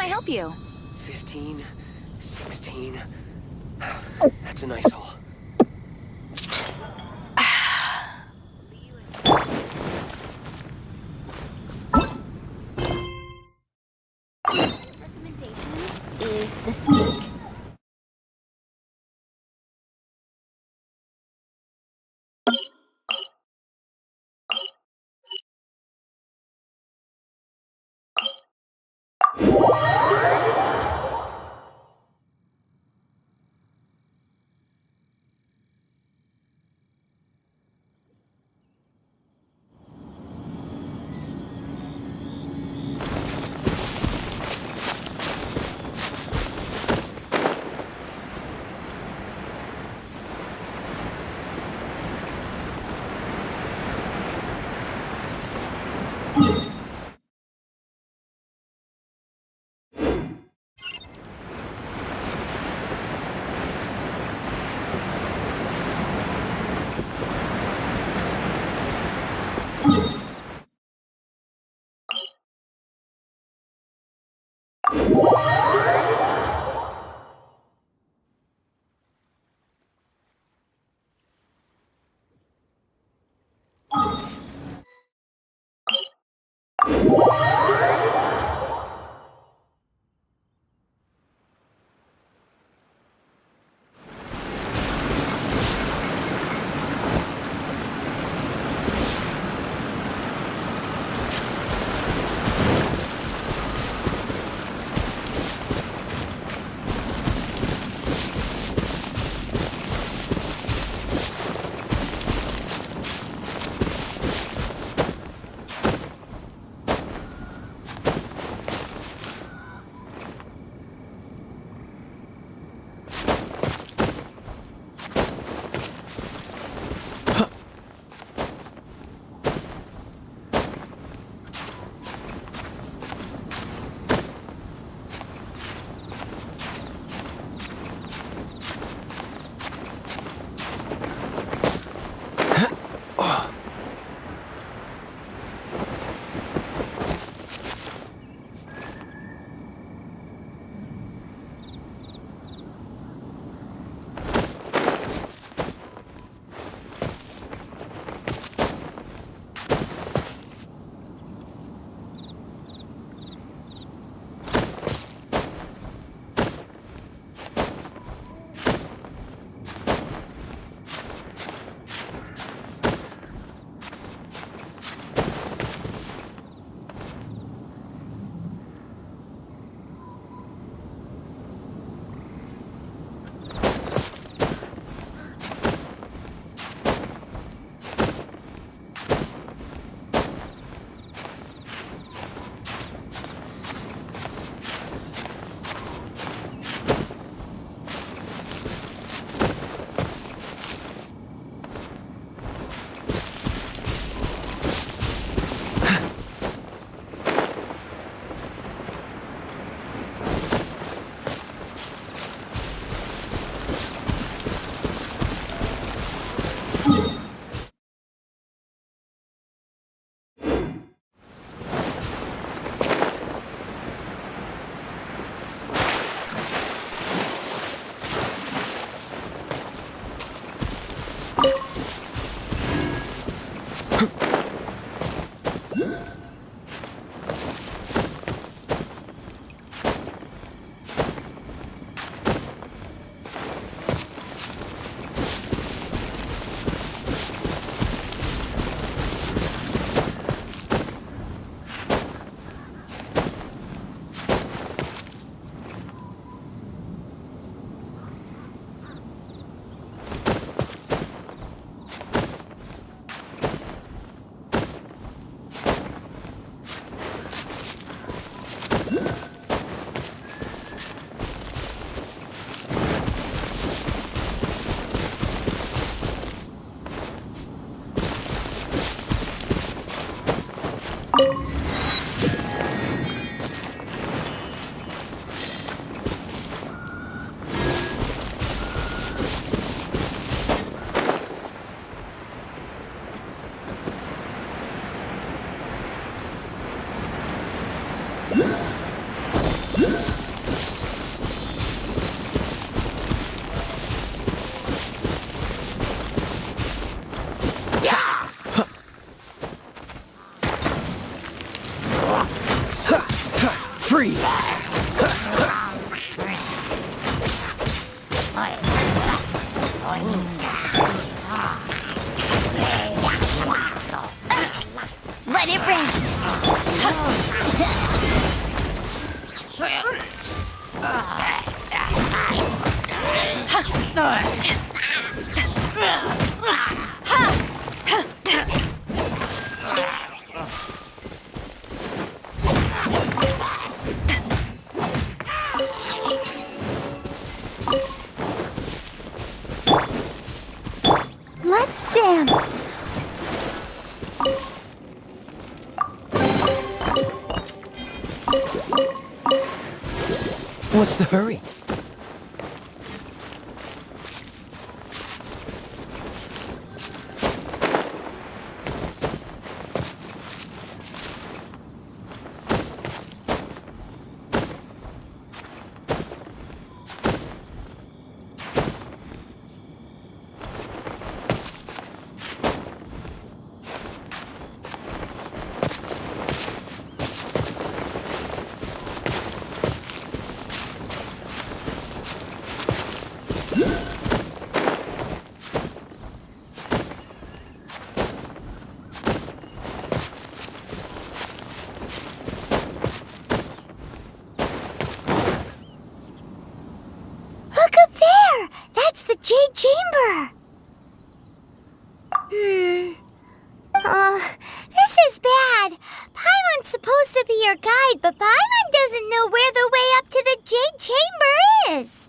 help you? 15, 16. That's a nice haul. Recommendation is the snake. Freeze! Let it rain. Let's dance. What's the hurry? Look up there! That's the Jade Chamber! This is bad. Paimon's supposed to be your guide, but Paimon doesn't know where the way up to the Jade Chamber is.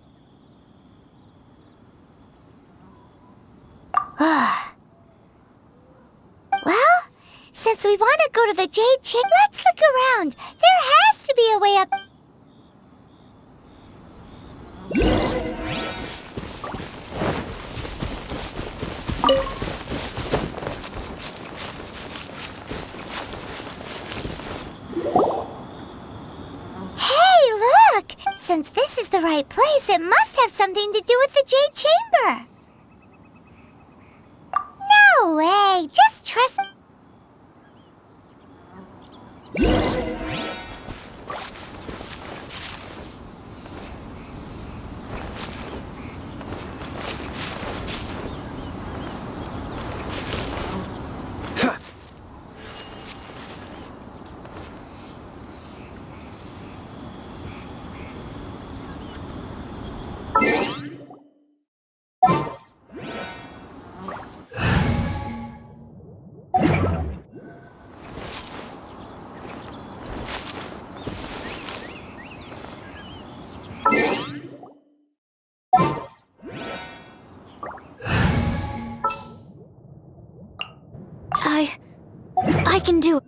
Well, since we want to go to the Jade Chamber, let's look around. There has to be a way up. Hey, look! Since this is the right place, it must have something to do with the Jade Chamber. No way! Just trust... I can do it.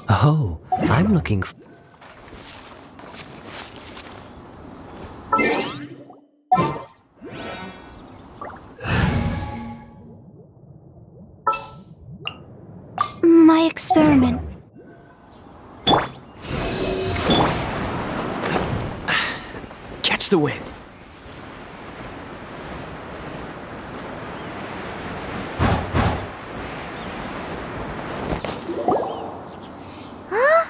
Oh, I'm looking for... My experiment. Catch the wind. Huh?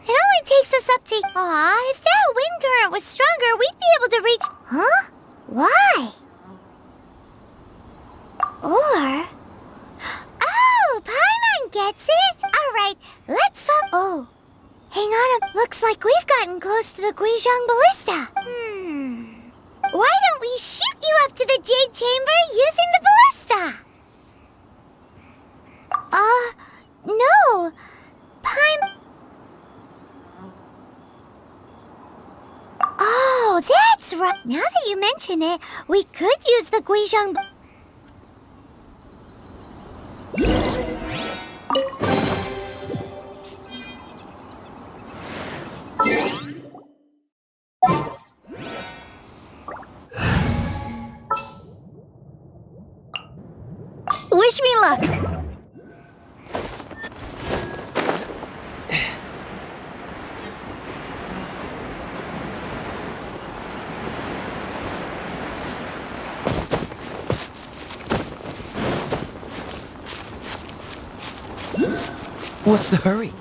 It only takes us up to... Aw, if that wind current was stronger, we'd be able to reach... Huh? Why? Or... Oh, Paimon gets it! Alright, let's follow... Oh. Hang on, looks like we've gotten close to the Guizhong Ballista. Why don't we shoot you up to the Jade Chamber using the ballista? No. Oh, that's right. Now that you mention it, we could use the Guizhong... Wish me luck. What's the hurry?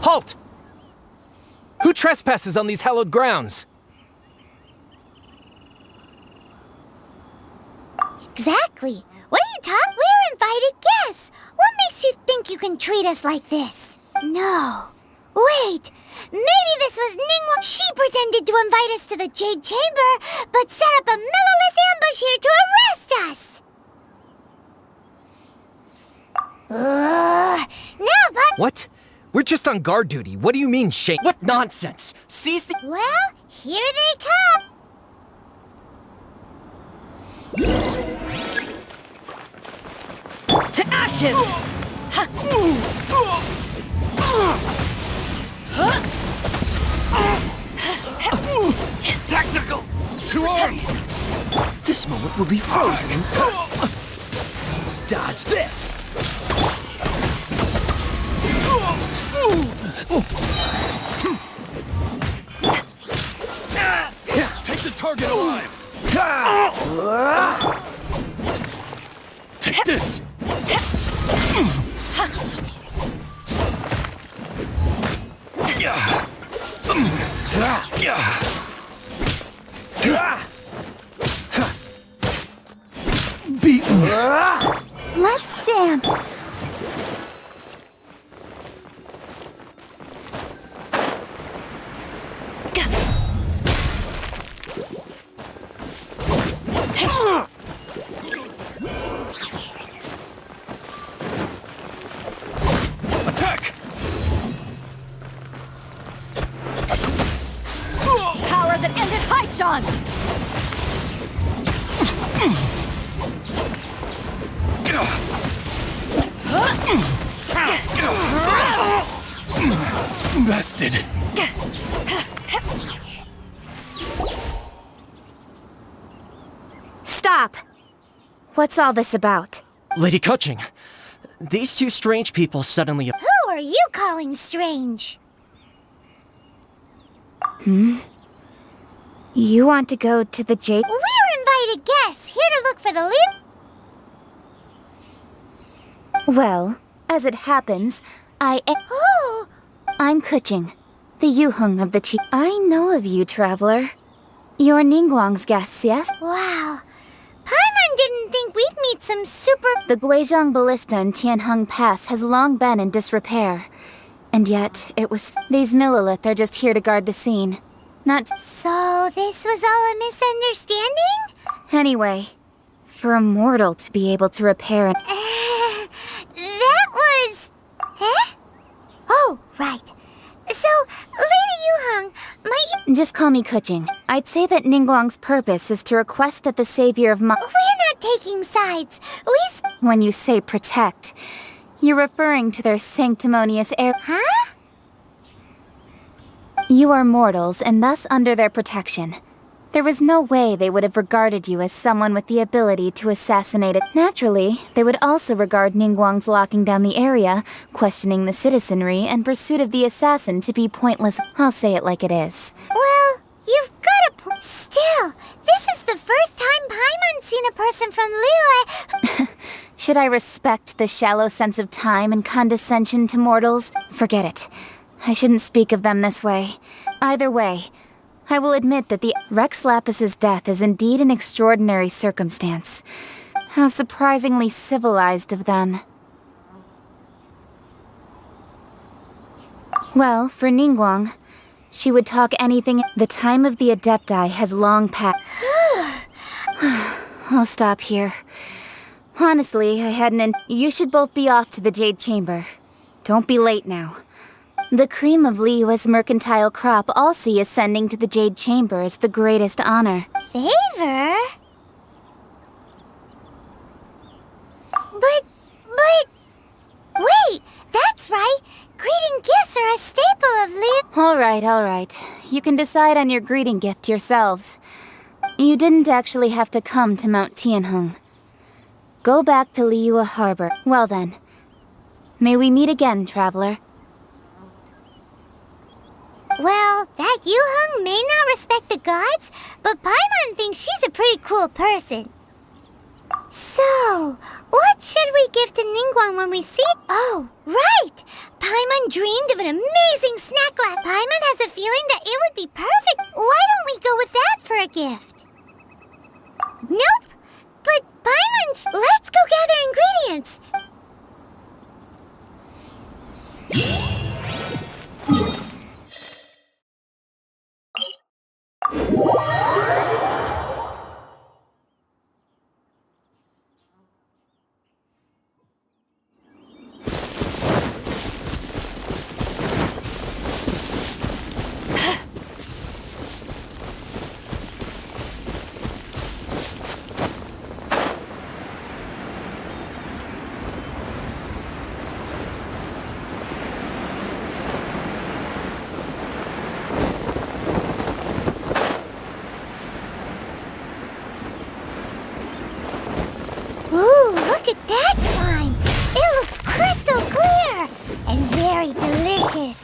Halt! Who trespasses on these hallowed grounds? Exactly. What are you talking? We're invited guests. What makes you think you can treat us like this? No. Wait. Maybe this was Ningwa. She pretended to invite us to the Jade Chamber, but set up a Millilith ambush here to arrest us. No, but... What? We're just on guard duty. What do you mean, Shane? What nonsense! Seize the— Well, here they come. to ashes! Tactical! To arms! This moment will be frozen. Dodge this! Take the target alive! Take this! Beaten! Let's dance. Attack! Power that ended Haishan! Bested! Stop! What's all this about? Lady Coaching, these two strange people suddenly... Who are you calling strange? You want to go to the Jade? We're invited guests, here to look for the lead. Well, as it happens, Oh, I'm Kuching, the Yuhung of the Chi. I know of you, traveler. You're Ningguang's guests, yes? wow. Paimon didn't think we'd meet some super... The Guizhong Ballista in Tianheng Pass has long been in disrepair. And yet, it was... These Millilith are just here to guard the scene. Not... So this was all a misunderstanding? Anyway, for a mortal to be able to repair an... That was... Huh? Oh, right. So, Lady Yuhung, might you... Just call me Kuching. I'd say that Ningguang's purpose is to request that the savior of We're not taking sides. When you say protect, you're referring to their sanctimonious air... Huh? You are mortals, and thus under their protection. There was no way they would have regarded you as someone with the ability to assassinate it. Naturally, they would also regard Ningguang's locking down the area, questioning the citizenry, and pursuit of the assassin to be pointless. I'll say it like it is. Well, you've got a point. Still, this is the first time Paimon's seen a person from Liyue. Should I respect the shallow sense of time and condescension to mortals? Forget it. I shouldn't speak of them this way. Either way, I will admit that the Rex Lapis's death is indeed an extraordinary circumstance. How surprisingly civilized of them. Well, for Ningguang, She would talk anything. The time of the Adepti has long passed. I'll stop here. Honestly, I hadn't. You should both be off to the Jade Chamber. Don't be late now. The cream of Liyue's mercantile crop all see ascending to the Jade Chamber as the greatest honor. Favor? But... Wait, that's right. Greeting gifts are a staple of Liyue. All right. You can decide on your greeting gift yourselves. You didn't actually have to come to Mount Tianheng. Go back to Liyue Harbor. Well then. May we meet again, traveler. Well, that Yuheng may not respect the gods, but Paimon thinks she's a pretty cool person. So, what should we give to Ningguang when we see... Oh, right! Paimon dreamed of an amazing snack lab. Paimon has a feeling that it would be perfect. Why don't we go with that for a gift? Nope! But Paimon... Let's go gather ingredients! Ooh, look at that slime! It looks crystal clear! And very delicious!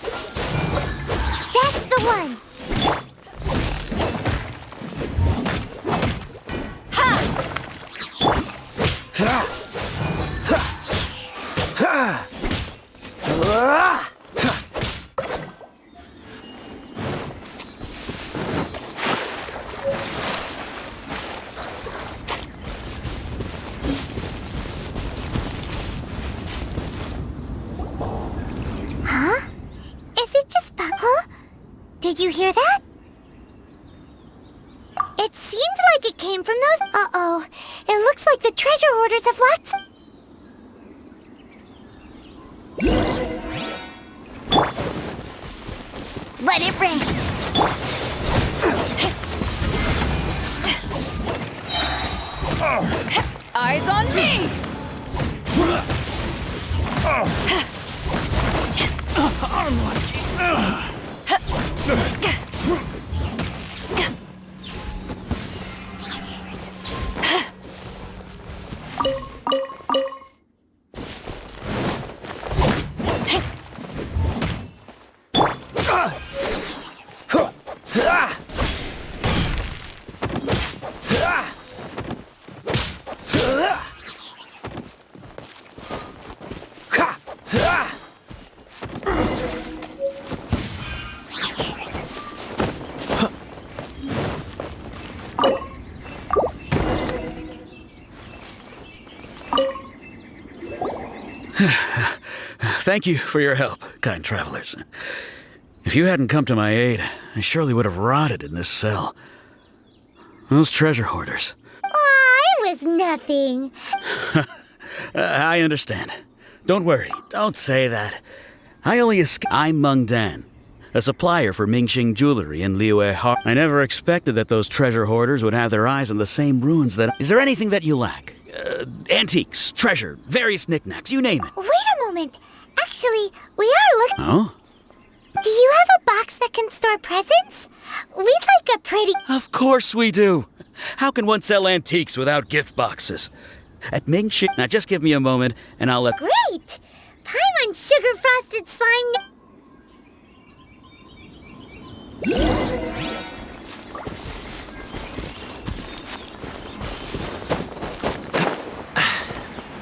That's the one! Huh? Is it just... Huh? Did you hear that? It seemed like it came from those... Uh-oh. It looks like the treasure hoarders have locked... Let it rain! Eyes on me! Thank you for your help, kind travelers. If you hadn't come to my aid, I surely would have rotted in this cell. Those treasure hoarders. Aw, it was nothing. I understand. Don't worry. Don't say that. I'm Meng Dan, a supplier for Mingxing jewelry in Liyue Harbor. I never expected that those treasure hoarders would have their eyes on the same ruins that... Is there anything that you lack? Antiques, treasure, various knickknacks, you name it. Wait a moment. Actually, we are looking... Oh? Do you have a box that can store presents? We'd like a pretty... Of course we do. How can one sell antiques without gift boxes? At Mingxing... Now just give me a moment and I'll let... Great! Paimon sugar-frosted slime...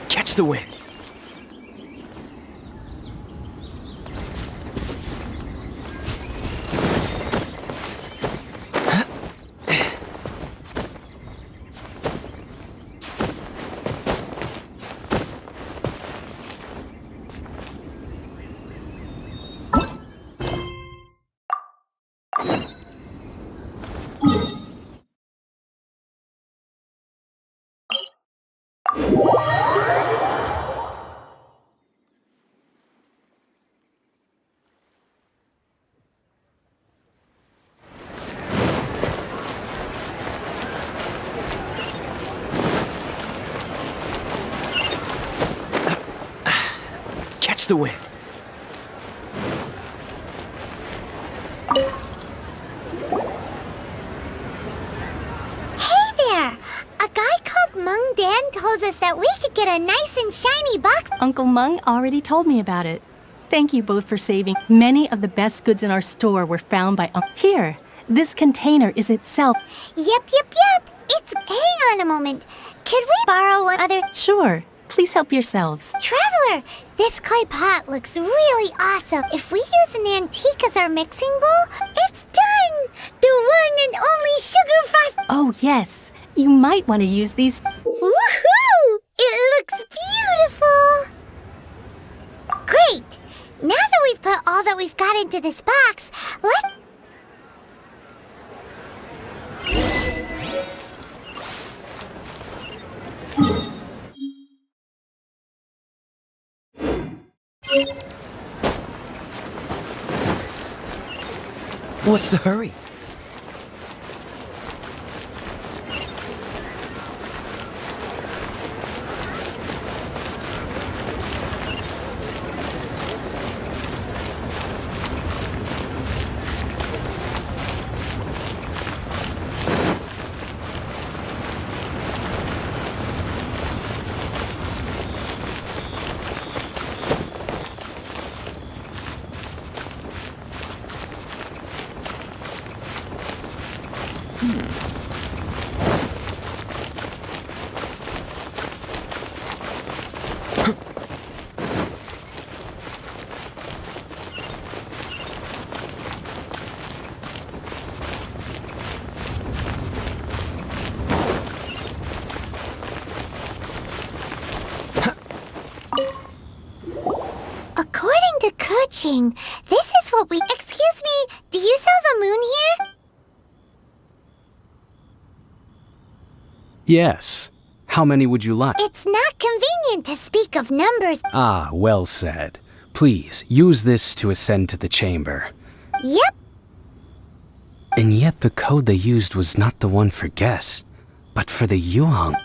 Catch the wind. catch the wind. Hey there! A guy called Mung Dan told us that we could get a nice and shiny box. Uncle Mung already told me about it. Thank you both for saving. Many of the best goods in our store were found by Here, this container is itself. Yep. Hang on a moment. Could we borrow one other? Sure, please help yourselves. Traveler, this clay pot looks really awesome. If we use an antique as our mixing bowl, it's done! The one and only sugar frost. Oh, yes. You might want to use these. Woohoo! It looks beautiful! Great! Now that we've put all that we've got into this box, let's... What's the hurry? According to Kuching, this is what we... Excuse me, do you sell the moon here? Yes. How many would you like? It's not convenient to speak of numbers. Ah, well said. Please, use this to ascend to the chamber. Yep. And yet the code they used was not the one for guests, but for the Yuhang.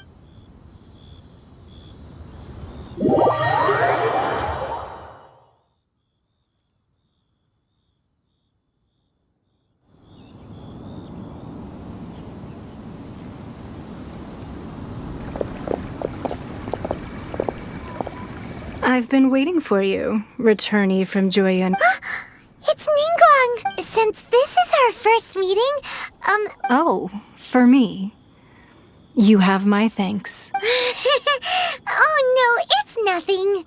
I've been waiting for you, returnee from Joyun. It's Ningguang. Since this is our first meeting, Oh, for me. You have my thanks. oh no, it's nothing.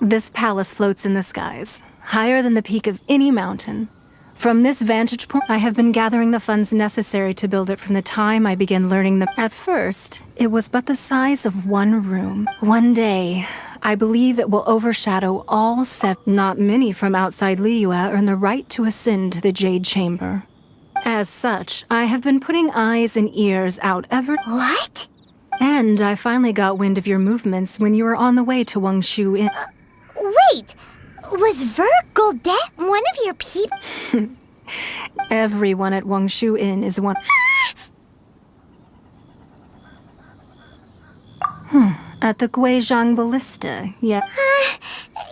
This palace floats in the skies, higher than the peak of any mountain. From this vantage point, I have been gathering the funds necessary to build it from the time I began learning them. At first, it was but the size of one room. One day, I believe it will overshadow all seven. Not many from outside Liyue earn the right to ascend to the Jade Chamber. As such, I have been putting eyes and ears out ever. What? And I finally got wind of your movements when you were on the way to Wangshu Inn. Wait, was Vert Goldet one of your people? Everyone at Wangshu Inn is one. At the Guizhang Ballista, yeah.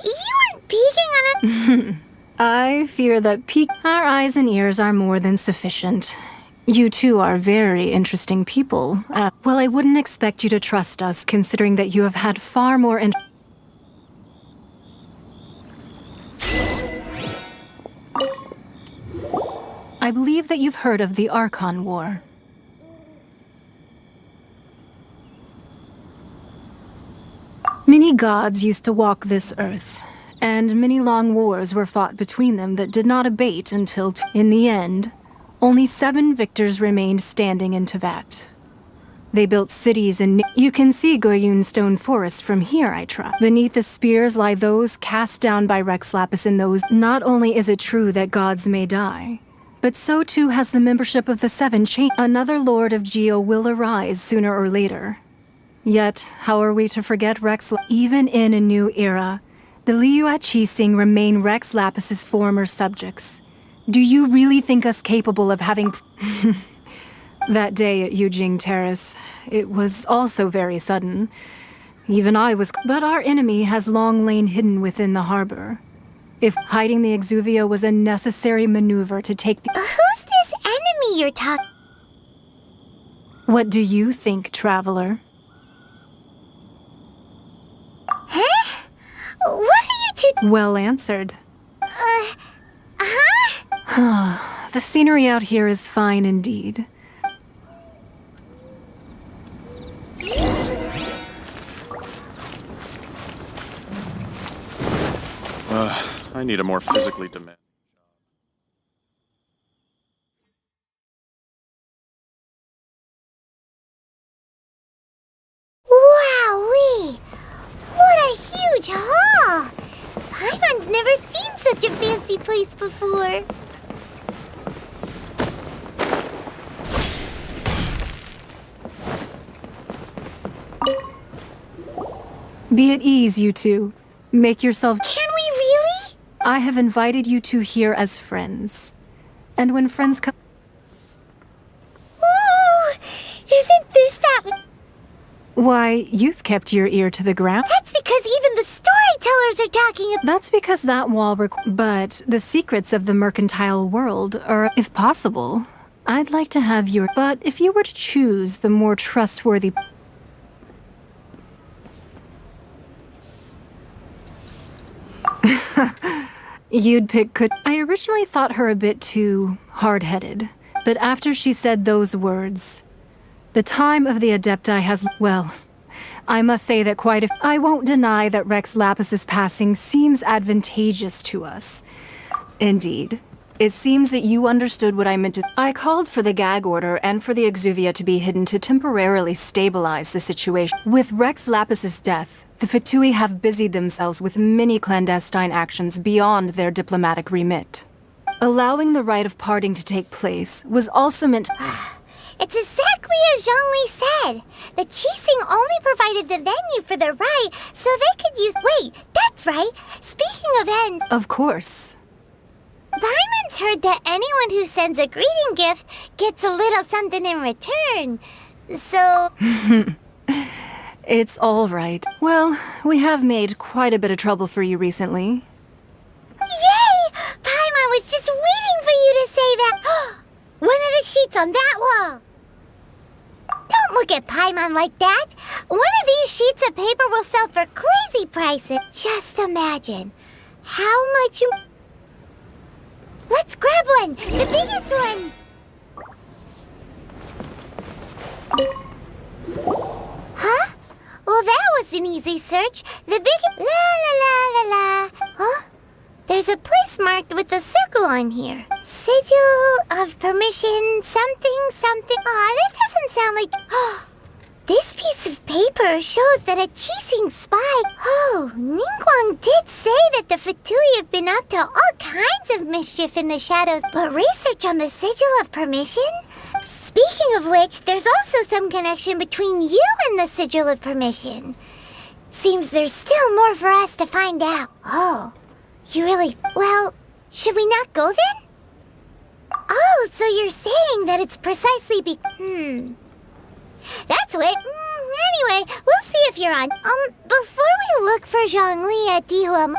You weren't peeking on it. I fear that our eyes and ears are more than sufficient. You two are very interesting people. Well, I wouldn't expect you to trust us, considering that you have had far more I believe that you've heard of the Archon War. Many gods used to walk this earth, and many long wars were fought between them that did not abate until, in the end, only 7 victors remained standing in Tevat. They built cities and you can see Goyun Stone Forest from here, I trust. Beneath the spears lie those cast down by Rex Lapis and those. Not only is it true that gods may die, but so too has the membership of the 7 Chain. Another Lord of Geo will arise sooner or later. Yet, how are we to forget Rex? Even in a new era, the Liyue Qixing remain Rex Lapis's former subjects. Do you really think us capable of having... That day at Yujing Terrace, it was also very sudden. Even I was. But our enemy has long lain hidden within the harbor. If hiding the Exuvia was a necessary maneuver to take the. Who's this enemy you're talking? What do you think, traveler? Huh? What are you two? Well answered. The scenery out here is fine indeed. I need a more physically demanding. Wowee! What a huge hall! Paimon's never seen such a fancy place before. Be at ease, you two. Make yourselves. Can we really? I have invited you two here as friends. And when friends come. Ooh! Isn't this that? Why, you've kept your ear to the ground. That's because even the storytellers are talking about. That's because that wall but the secrets of the mercantile world are, if possible, I'd like to have your. But if you were to choose the more trustworthy. You'd pick I originally thought her a bit too hard-headed, but after she said those words, the time of the Adepti has. Well, I must say that I won't deny that Rex Lapis's passing seems advantageous to us. Indeed. It seems that you understood what I meant to. I called for the gag order and for the Exuvia to be hidden to temporarily stabilize the situation. With Rex Lapis's death, the Fatui have busied themselves with many clandestine actions beyond their diplomatic remit. Allowing the rite of parting to take place was also meant. It's exactly as Zhongli said. The Qixing only provided the venue for the rite so they could use. Wait, that's right. Speaking of ends. Of course. Paimon's heard that anyone who sends a greeting gift gets a little something in return. So. It's all right. Well, we have made quite a bit of trouble for you recently. Yay! Paimon was just waiting for you to say that. One of the sheets on that wall. Don't look at Paimon like that. One of these sheets of paper will sell for crazy prices. Just imagine how much you. Let's grab one, the biggest one. Huh? Well, that was an easy search. The biggest. La la la la la. Huh? There's a place marked with a circle on here. Sigil of permission, something, something. Aw, that doesn't sound like. This piece of paper shows that a Qixing spy. Oh, Ningguang did say that the Fatui have been up to all kinds of mischief in the shadows, but research on the Sigil of permission? Speaking of which, there's also some connection between you and the Sigil of permission. Seems there's still more for us to find out. Oh, you really. Well, should we not go then? Oh, so you're saying that it's precisely That's it. Anyway, we'll see if you're on. Before we look for Zhongli at Dihua.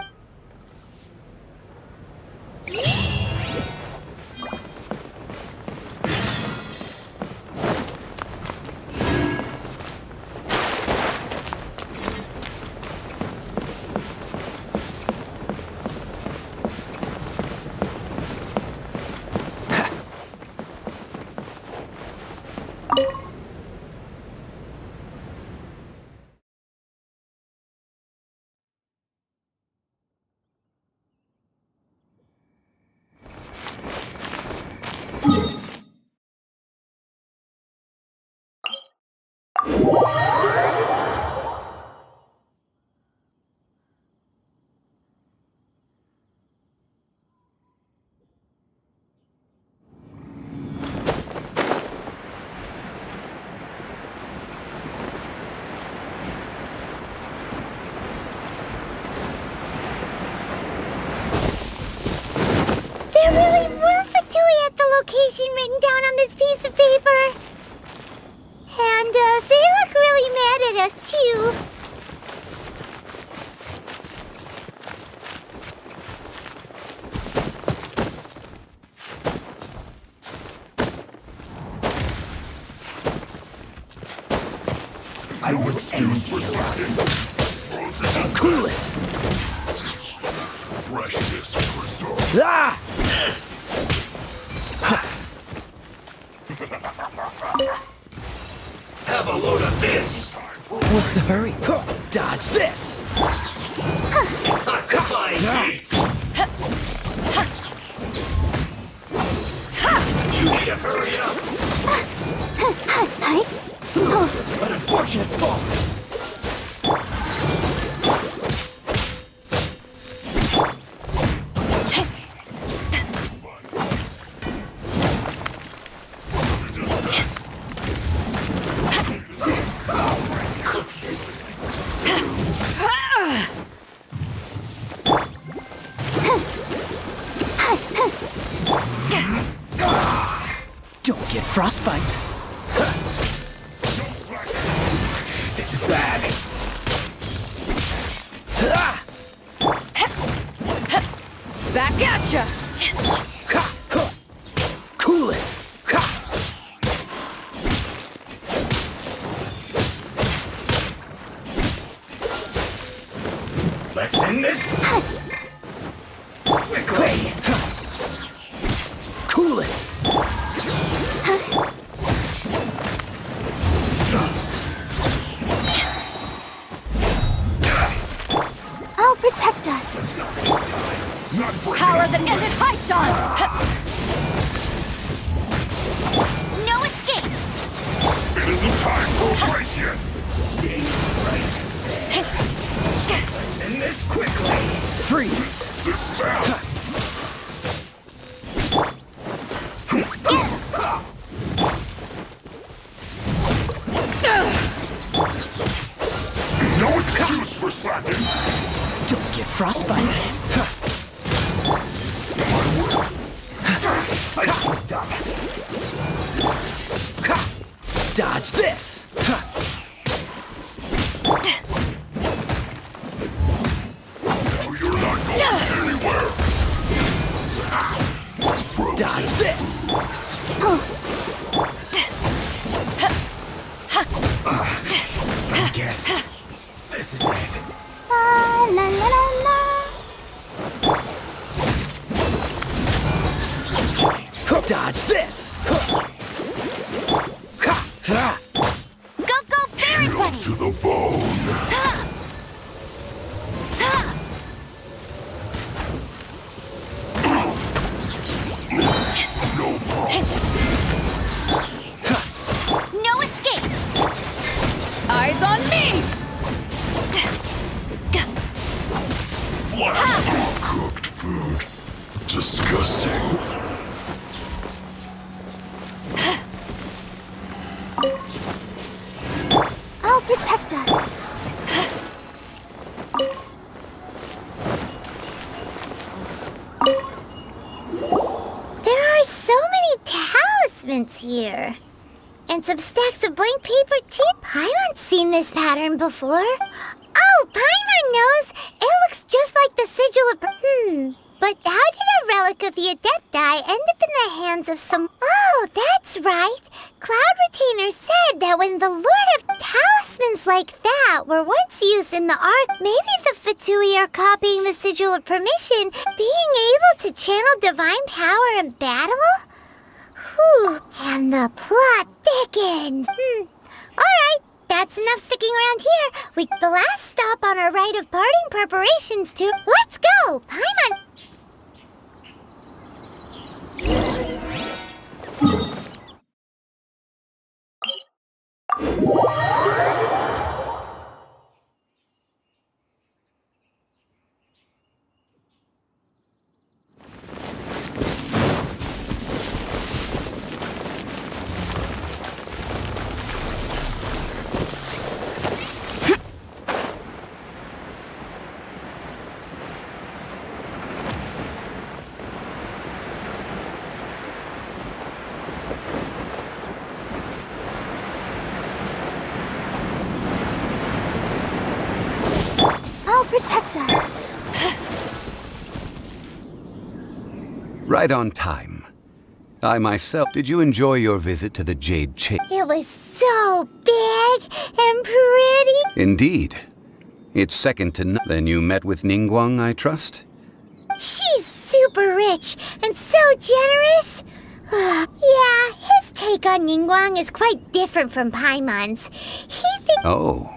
There really were Fatui at the location written down on this piece of paper. And they look really mad at us, too. juice for slacking. Cool it! Freshness preserved. Ah! Have a load of this. What's the hurry? Dodge this! Detoxifying heat. You need to hurry up. An unfortunate fault! Cook this. Don't get frostbite! This is bad. Back at ya! Cool it! Let's end this. Quickly. Cool it! I'll protect us. Not breaking. Power that ended high shot! No escape. It isn't time for a break yet. Stay right there. Let's end this quickly. Freeze! This bound. No excuse for slacking. Don't get frostbite! I slipped up. Dodge this! No, you're not going anywhere. Dodge this! I guess this is it. La la la la la. Dodge this! Go, go, berry buddy. To the bone. No problem. No escape. Eyes on me! Black cooked food. Disgusting. I'll protect us. There are so many talismans here. And some stacks of blank paper too. Paimon's seen this pattern before. Oh, Paimon knows. It looks just like the sigil of... But how did a relic of the Adepti end up in the hands of some... Oh, that's right. Cloud Retainer said that when the Lord of Talismans like that were once used in the Ark, maybe the Fatui are copying the Sigil of Permission, being able to channel divine power in battle? Whew, and the plot thickens. Alright, that's enough sticking around here. The last stop on our rite of parting preparations to... Let's go! Paimon... Protect us. Right on time. I myself, did you enjoy your visit to the Jade Chamber? It was so big and pretty. Indeed. It's second to none. Then you met with Ningguang, I trust? She's super rich and so generous. Yeah, his take on Ningguang is quite different from Paimon's. He thinks... Oh.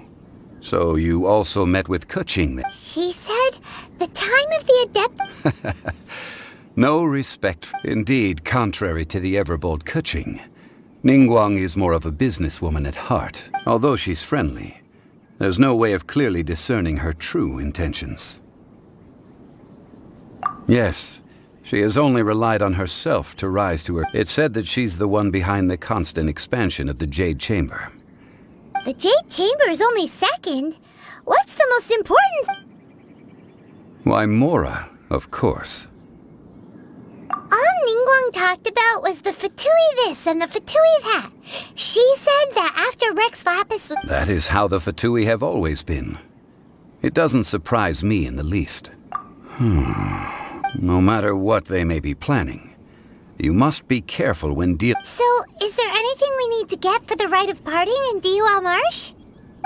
So you also met with Keqing then? She said the time of the adept... No respect. Indeed, contrary to the ever-bold Keqing, Ningguang is more of a businesswoman at heart. Although she's friendly, there's no way of clearly discerning her true intentions. Yes, she has only relied on herself to rise to her. It's said that she's the one behind the constant expansion of the Jade Chamber. The Jade Chamber is only second. What's the most important? Why, Mora, of course. All Ningguang talked about was the Fatui this and the Fatui that. She said that after Rex Lapis was... That is how the Fatui have always been. It doesn't surprise me in the least. No matter what they may be planning, you must be careful when So, is there anything we need to get for the rite of parting in Dihua Marsh?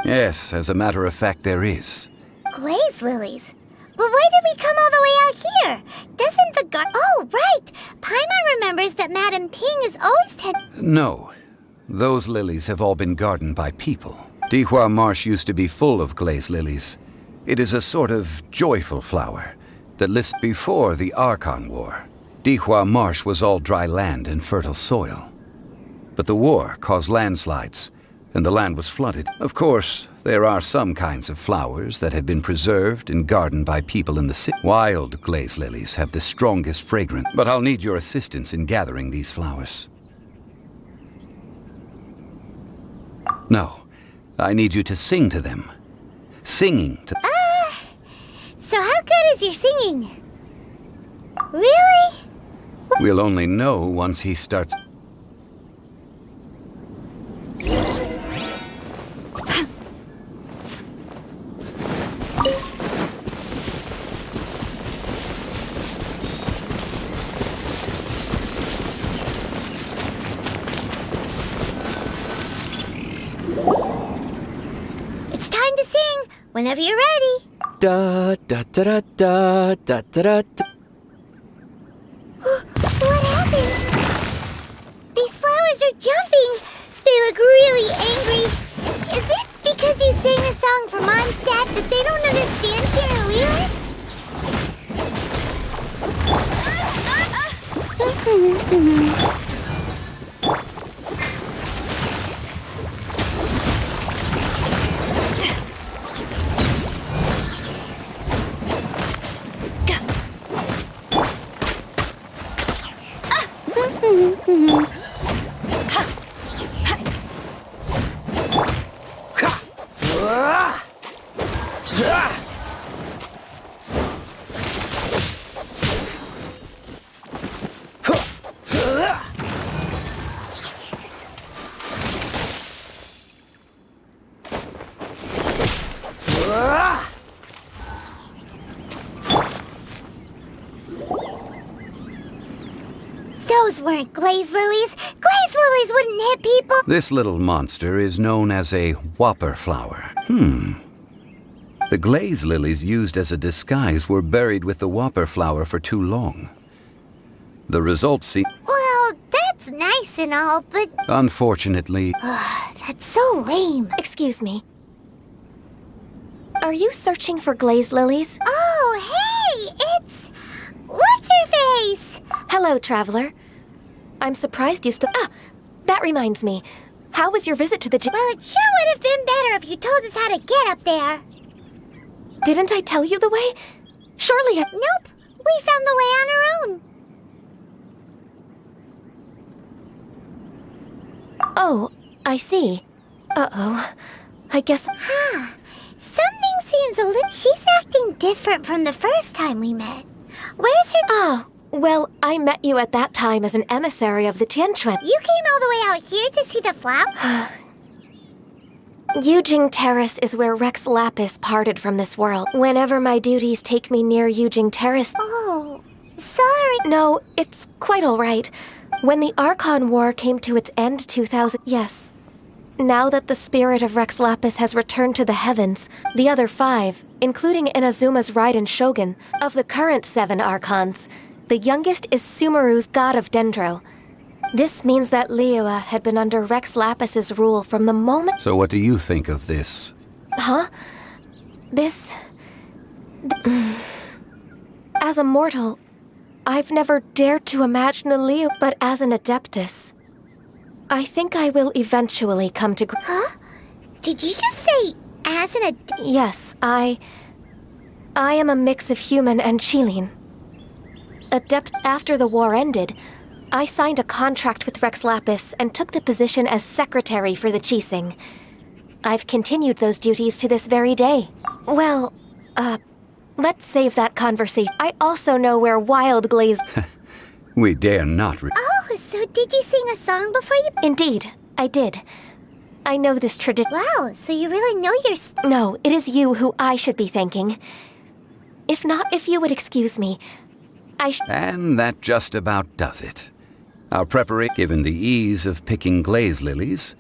Yes, as a matter of fact, there is. Glaze lilies. But why did we come all the way out here? Doesn't the Oh, right! Paimon remembers that Madame Ping is always No. Those lilies have all been gardened by people. Dihua Marsh used to be full of glaze lilies. It is a sort of joyful flower that lists before the Archon War. Dihua Marsh was all dry land and fertile soil. But the war caused landslides, and the land was flooded. Of course, there are some kinds of flowers that have been preserved and gardened by people in the city. Wild glaze lilies have the strongest fragrance, but I'll need your assistance in gathering these flowers. No, I need you to sing to them. Singing to... So how good is your singing? Really? We'll only know once he starts... It's time to sing, whenever you're ready. Da da da da da da da da. What happened? These flowers are jumping. They look really angry. Is it because you sang a song for Mondstadt that they don't understand Kirillira? Those weren't glaze lilies. Glaze lilies wouldn't hit people. This little monster is known as a whopper flower. The glaze lilies used as a disguise were buried with the whopper flower for too long. The result seemed... Well, that's nice and all, but... Unfortunately... That's so lame. Excuse me. Are you searching for glaze lilies? Oh, hey! It's... What's her face? Hello, traveler. I'm surprised you still... Ah! That reminds me. How was your visit to the Well, it sure would have been better if you told us how to get up there. Didn't I tell you the way? Surely I... Nope. We found the way on our own. Oh, I see. Uh-oh. I guess... Something seems a little... She's acting different from the first time we met. Where's her... Oh, well, I met you at that time as an emissary of the Tianquan. You came all the way out here to see the flower? Yujing Terrace is where Rex Lapis parted from this world. Whenever my duties take me near Yujing Terrace... Oh, sorry. No, it's quite all right. When the Archon War came to its end 2000... Yes. Now that the spirit of Rex Lapis has returned to the heavens, the other 5, including Inazuma's Raiden Shogun, of the current 7 Archons, the youngest is Sumeru's god of Dendro. This means that Liyue had been under Rex Lapis's rule from the moment— So what do you think of this? Huh? This— As a mortal, I've never dared to imagine a Liyue, but as an Adeptus, I think I will eventually come to— Huh? Did you just say as an Yes, I am a mix of human and Chilean. After the war ended, I signed a contract with Rex Lapis and took the position as secretary for the Qixing. I've continued those duties to this very day. Well, let's save that conversation. I also know where Wild Glaze— We dare not Oh, so did you sing a song before you— Indeed, I did. I know this tradition— Wow, so you really know your— No, it is you who I should be thanking. If not, if you would excuse me, And that just about does it. Our preparation, given the ease of picking glaze lilies,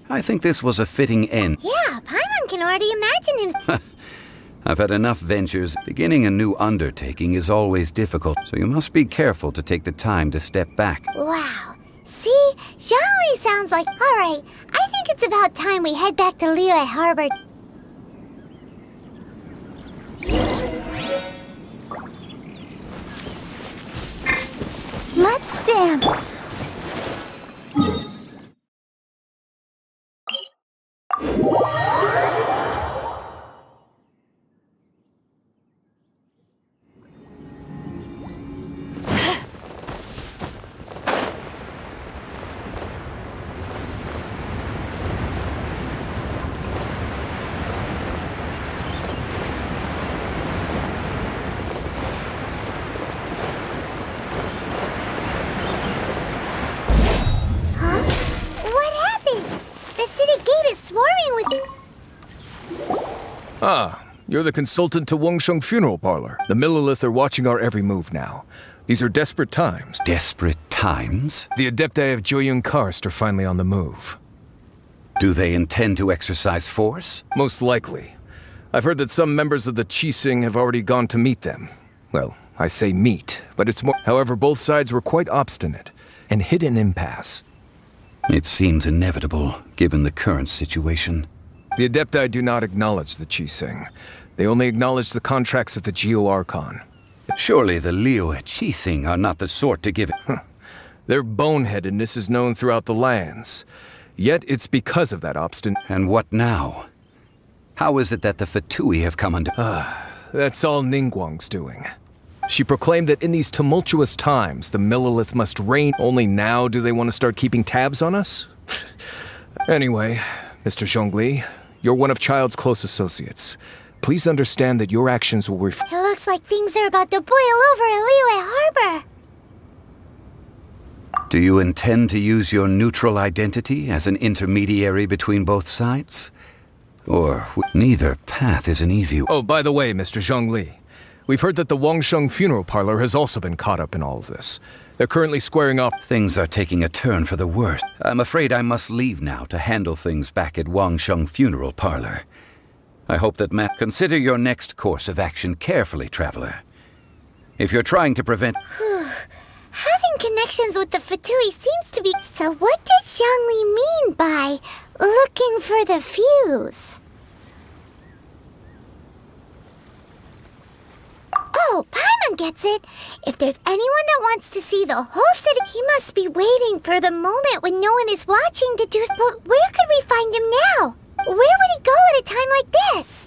I think this was a fitting end. Yeah, Paimon can already imagine him— I've had enough ventures. Beginning a new undertaking is always difficult, so you must be careful to take the time to step back. Wow. See? Zhongli sounds like— Alright, I think it's about time we head back to Liyue Harbor. Let's dance! Ah, you're the consultant to Wangsheng Funeral Parlor. The Millilith are watching our every move now. These are desperate times. Desperate times? The Adepti of Joyun Karst are finally on the move. Do they intend to exercise force? Most likely. I've heard that some members of the Qixing have already gone to meet them. Well, I say meet, but it's more— However, both sides were quite obstinate and hit an impasse. It seems inevitable, given the current situation. The Adepti do not acknowledge the Qixing. They only acknowledge the contracts of the Geo-Archon. Surely the Liyue Qixing are not the sort to give it— Their boneheadedness is known throughout the lands. Yet it's because of that obstinate— And what now? How is it that the Fatui have come under— That's all Ningguang's doing. She proclaimed that in these tumultuous times, the Millilith must reign. Only now do they want to start keeping tabs on us? Anyway, Mr. Zhongli, you're one of Child's close associates. Please understand that your actions will It looks like things are about to boil over in Liyue Harbor. Do you intend to use your neutral identity as an intermediary between both sides? Or neither path is an easy— Oh, by the way, Mr. Zhongli, we've heard that the Wangsheng Funeral Parlor has also been caught up in all of this. They're currently squaring off— Things are taking a turn for the worse. I'm afraid I must leave now to handle things back at Wangsheng Funeral Parlor. I hope that consider your next course of action carefully, traveler. If you're trying to prevent— Having connections with the Fatui seems to be— So what does Zhongli mean by looking for the fuse? Oh, Paimon gets it. If there's anyone that wants to see the whole city, he must be waiting for the moment when no one is watching to do— But where could we find him now? Where would he go at a time like this?